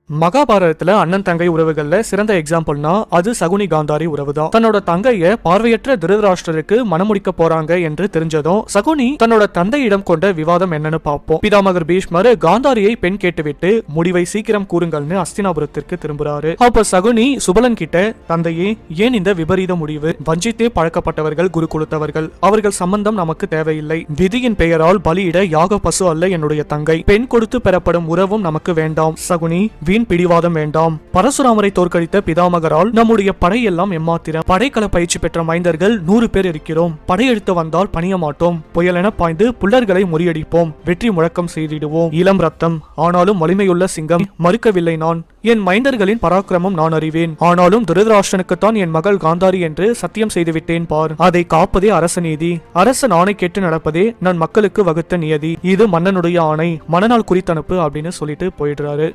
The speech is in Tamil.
மகாபாரதத்துல அண்ணன் தங்கை உறவுகள்ல சிறந்த எக்ஸாம்பிள்னா அது சகுனி காந்தாரி உறவு தான். தன்னோட தங்கைய பார்வையற்ற திருதராஷ்டிரருக்கு மணமுடிக்க போறாங்க என்று தெரிஞ்சதும் சகுனி தன்னோட தந்தையிடம் கொண்ட விவாதம் என்னன்னு பார்ப்போம். பிதாமகர் பீஷ்மர் காந்தாரியை பெண் கேட்டுவிட்டு முடிவை சீக்கிரம் கூறுங்கள்னு அஸ்தினாபுரத்திற்கு திரும்புறாரு. அப்ப சகுனி சுபலன் கிட்ட, தந்தையே, ஏன் இந்த விபரீத முடிவு? வஞ்சித்தே பழக்கப்பட்டவர்கள், குரு குலத்தவர்கள், அவர்கள் சம்பந்தம் நமக்கு தேவையில்லை. விதியின் பெயரால் பலியிட யாக பசு அல்ல என்னுடைய தங்கை. பெண் கொடுத்து பெறப்படும் உறவும் நமக்கு வேண்டாம். சகுனி, வீண் பிடிவாதம் வேண்டாம். பரசுராமரை தோற்கடித்த பிதாமகரால் நம்முடைய படையெல்லாம் எம்மாத்திரம். படைக்கல பயிற்சி பெற்ற மைந்தர்கள் 100 பேர் இருக்கிறோம். படையெடுத்து வந்தால் பணிய மாட்டோம். புயலென பாய்ந்து புல்லர்களை முறியடிப்போம். வெற்றி முழக்கம் செய்திடுவோம். இளம் ரத்தம், ஆனாலும் வலிமையுள்ள சிங்கம். மறுக்கவில்லை நான். என் மைந்தர்களின் பராக்கிரமம் நான் அறிவேன். ஆனாலும் திருதராஷ்டிரனுக்குத்தான் என் மகள் காந்தாரி என்று சத்தியம் செய்துவிட்டேன் பார். அதை காப்பதே அரச நீதி. அரசன் ஆணை கேட்டு நடப்பதே நான் மக்களுக்கு வகுத்த நியதி. இது மன்னனுடைய ஆணை. மனநாள் குறித்தனுப்பு அப்படின்னு சொல்லிட்டு போயிடுறாரு.